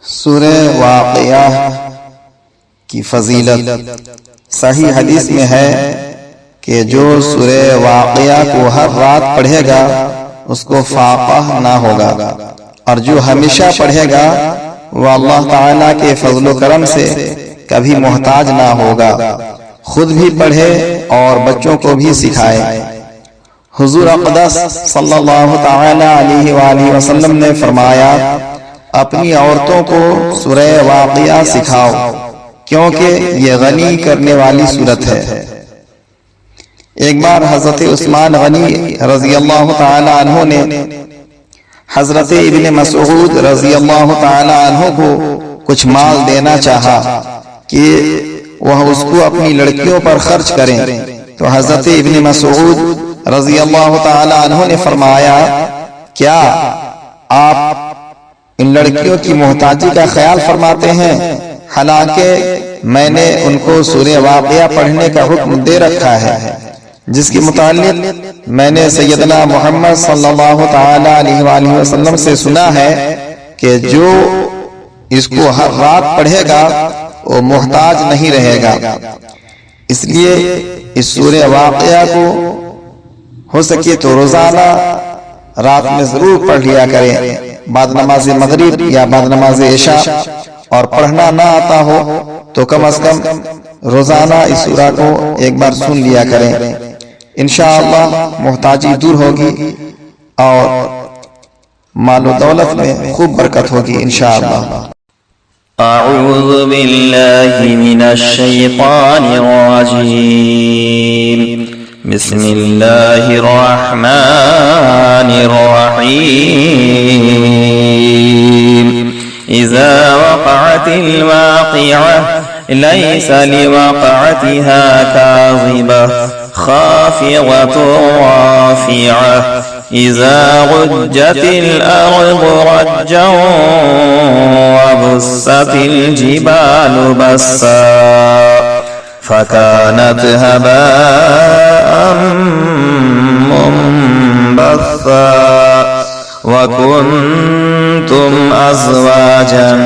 सूरह वाक़िया की फजीलत। सही हदीस में है कि जो सूरह वाक़िया को हर रात पढ़ेगा उसको फाक़ह ना होगा, और जो हमेशा पढ़ेगा वह अल्लाह ताला के फजल करम से कभी मोहताज ना होगा। खुद भी पढ़े और बच्चों को भी सिखाए। हुजूर अक़दस सल्लल्लाहु ताला अलैहि वसल्लम ने फरमाया, अपनी औरतों को सूरह वाक़िया सिखाओ क्योंकि ये गनी करने वाली सूरत है। एक बार हजरत उस्मान गनी रज़ी अल्लाह ताला अन्हु ने हजरत इब्ने मसऊद रज़ी अल्लाह ताला अन्हु को कुछ माल देना चाहा कि वह उसको अपनी लड़कियों पर खर्च करें, तो हजरत इब्ने मसऊद रज़ी अल्लाह ताला अन्हु ने फरमाया, क्या आप इन लड़कियों की मोहताजी का ख्याल फरमाते हैं? हालांकि मैंने उनको सूरह वाक़िया पढ़ने का हुक्म दे रखा है, जिसके मुताल्लिक मैंने सैयदना मुहम्मद सल्लल्लाहु ताला अलैहि वसल्लम से सुना है कि जो इसको हर रात पढ़ेगा वो मोहताज नहीं रहेगा। इसलिए इस सूरह वाक़िया को हो सके तो रोजाना रात में जरूर पढ़ लिया करें, बाद नमाज मगरिब या बाद नमाज इशा। और पढ़ना ना आता हो तो कम से कम रोजाना इस सूरा को एक बार सुन लिया करें। इंशाअल्लाह मोहताजी दूर होगी और मालो दौलत में खूब बरकत होगी इंशाअल्लाह। अऊज़ु बिल्लाहि मिनश शैतानिर रजीम। बिस्मिल्लाहिर रहमानिर रहीम। इज़ा वक़अतिल वाक़िअह लैसा लिवक़अतिहा काज़िबह खाफ़िज़तुर राफ़िअह। इज़ा रुज्जतिल अर्ज़ु रज्जन वबुस्सतिल जिबालु बस्सा फकानत हबाअन मुंबस्सा वकुंतुम अज़वाजन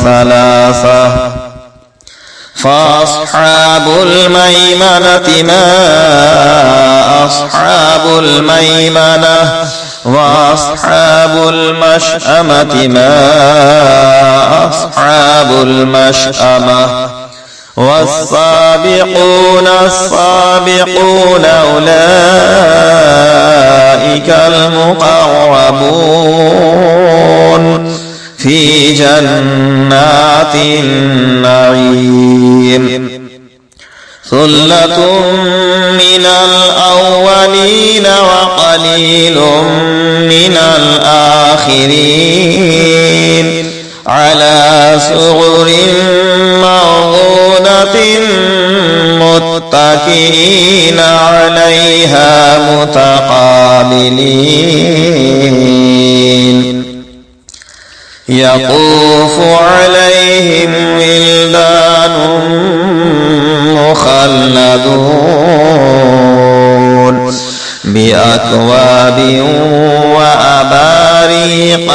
सलासा फ़अस्हाबुल मैमनति मा अस्हाबुल मैमनह वअस्हाबुल मशअमति मा अस्हाबुल मशअमह वस्साबिक़ून अस्साबिक़ून उलाइकल मुक़र्रबून फ़ी जन्नातिन नईम। सुल्लतुम मिनल अव्वलीन व क़लीलुम मिनल आखिरीन अला सुरुरिन मौज़ूनतिन मुत्तकीन अलैहा मुतक़ाबिलीन। यतूफ़ु अलैहिम विल्दानुन मुख़ल्लदून बिअक्वाबिन व अबारीक़ व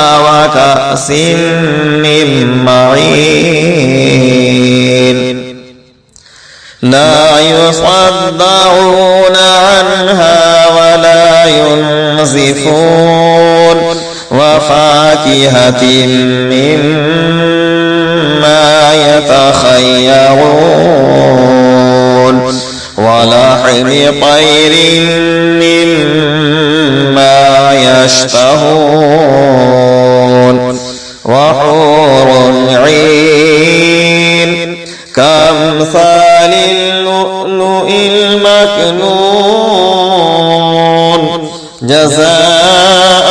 कअसिन मिन मईन। ला युصدعون عنها ولا ينزفون وفاكهة مما يتخيرون ولحم طير مما يشتهون وحور عين كأمثال اللؤلؤ المكنون جزاء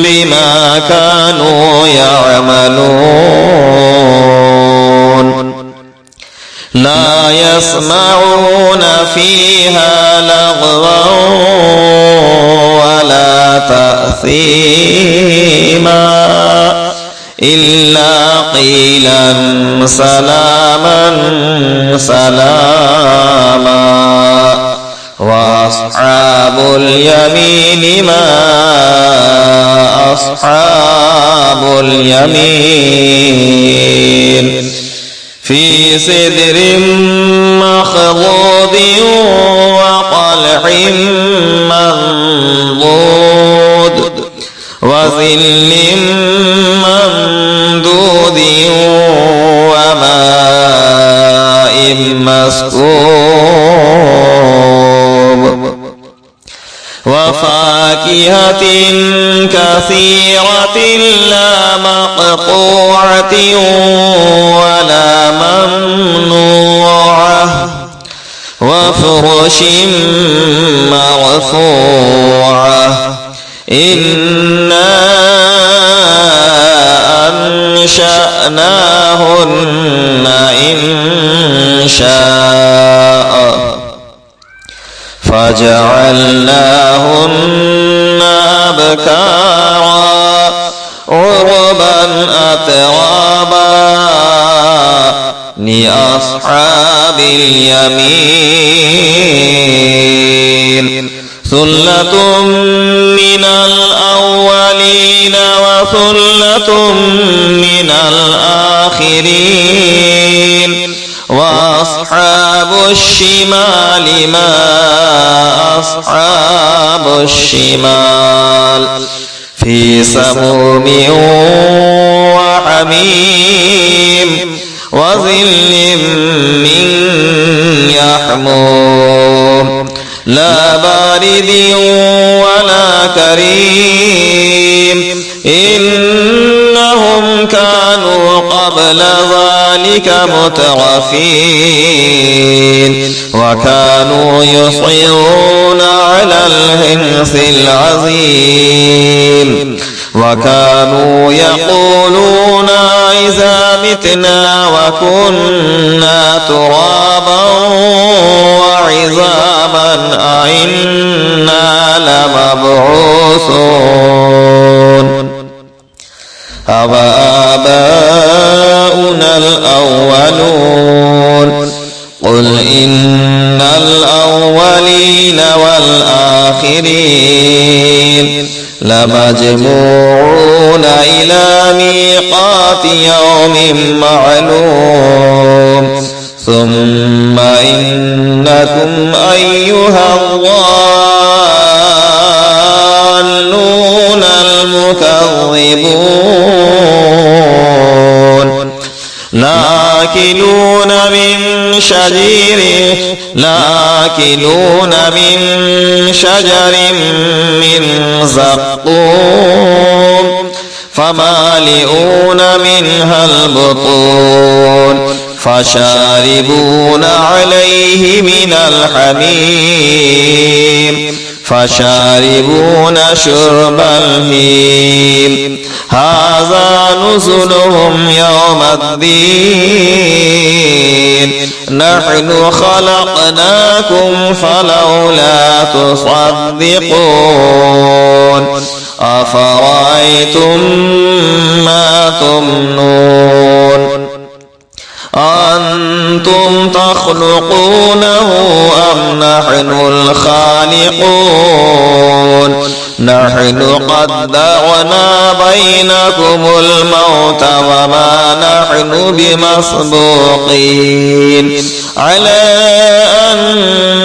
بما كانوا يعملون. لا يسمعون فيها لغوا ولا تأثيما إلا قيلا سلاما سلاما وأصحاب اليمين ما أصحاب اليمين في سدر مخضود وطلح منضود وظل ممدود وماء مسكوب وفاكهة كثيرة لا مقطوعة ولا ممنوعة وفرش مرفوعة إنا أنشأناهن إنشاء فجعلناهن أبكارا عربا أترابا لأصحاب اليمين ثلة من الأولين وثلة من الآخرين وأصحاب الشمال ما أصحاب الشمال في سموم وحميم وظل من يحموم لا بارد ولا كريم إنهم كانوا قبل ذلك مترفين وكانوا يصرون على الحنث العظيم وكانوا يقولون إذا متنا وكنا ترابا وعظاما أئنا لمبعوثون أوآباؤنا الأولون قل إن الأولين والآخرين لمجموعون إلى ميقات يوم معلوم ثم إنكم أيها الضالون المكذبون لآكلون من شجر من زقوم فمالئون منها البطون فشاربون عليه من الحميم فشاربون شرب الهيم هذا نزلهم يوم الدين نحن خلقناكم فلولا تصدقون أفرأيتم ما تمنون أنتم تخلقونه أم نحن الخالقون نحن قدرنا بينكم الموت وما نحن بمسبوقين على أن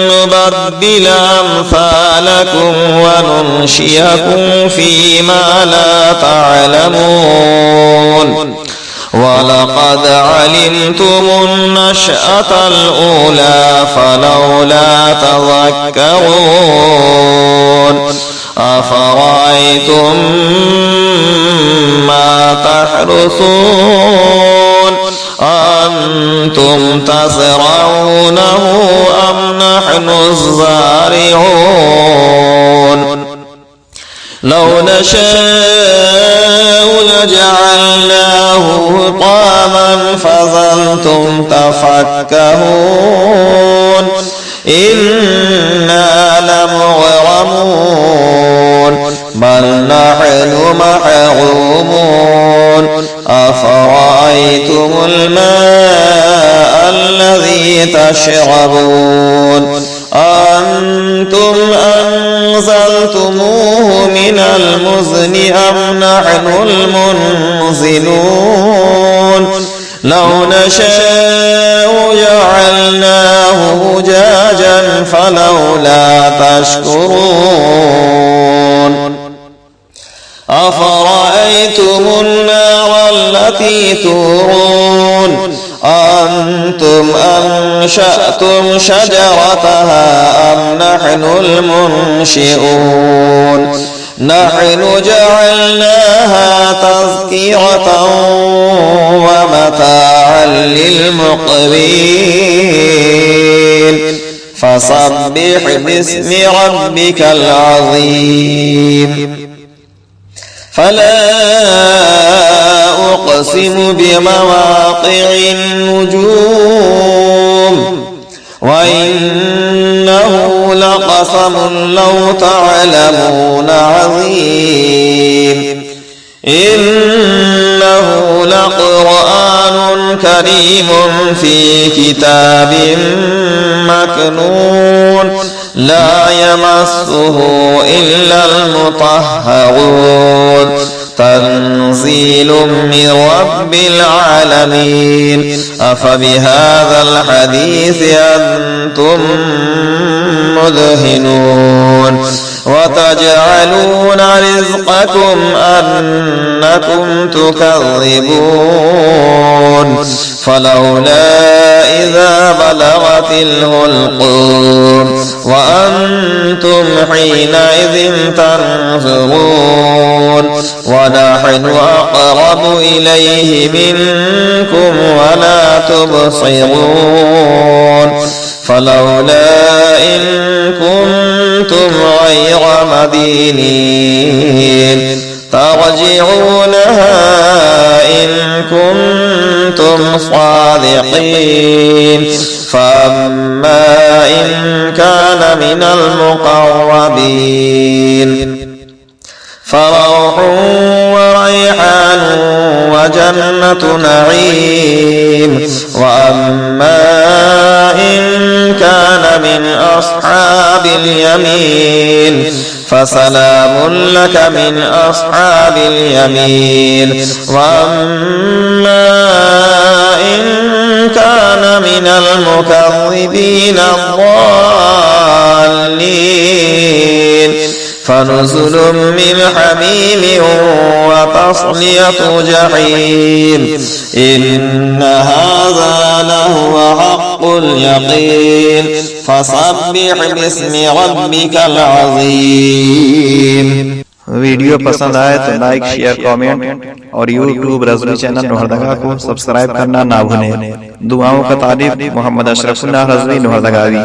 نبدل أمثالكم وننشئكم فيما لا تعلمون ولقد علمتم النشأة الأولى فلولا تذكرون أفرأيتم ما تحرثون أنتم تزرعونه أم نحن الزارعون لو نشاء لجعلناه حطاما فظلتم تفكهون إنا لمغرمون بل نحن محرومون أفرأيتم الماء الذي تشربون أنزلتموه من المزن أم نحن المنزلون لو نشاء جعلناه أجاجا فلولا تشكرون أفرأيتم النار التي تورون أنتم أنشأتم شجرتها أم نحن المنشئون نحن جعلناها تذكرة ومتاعا للمقوين فسبح باسم ربك العظيم فلا أقسم بمواقع النجوم وإنه لقسم لو تعلمون عظيم إنه لقرآن كريم في كتاب مكنون لا يمسه إلا المطهرون تنزيل من رب العالمين أفبهذا الحديث أنتم مدهنون وتجعلون رزقكم أنكم تكذبون فلولا إذا بلغت الحلقوم وأنتم حينئذ تنظرون ونحن أقرب إليه منكم ولا تبصرون فلولا إن كنتم غير مدينين ترجعونها إن كنتم صادقين فأما إن كان من المقربين فروح وريحان وجنة نعيم وأما إن كان من أصحاب اليمين فسلام لك من أصحاب اليمين وأما إن كان من المكذبين الضالين فنزل من حميم وتصلية جحيم إن هذا لهو حق اليقين فسبح باسم ربك العظيم वीडियो पसंद आए तो लाइक शेयर कमेंट और यूट्यूब रज़वी चैनल लोहरदगा को सब्सक्राइब करना ना भूलें। दुआओं का तारीफ मोहम्मद अशरफुल्लाह रज़वी लोहरदगावी।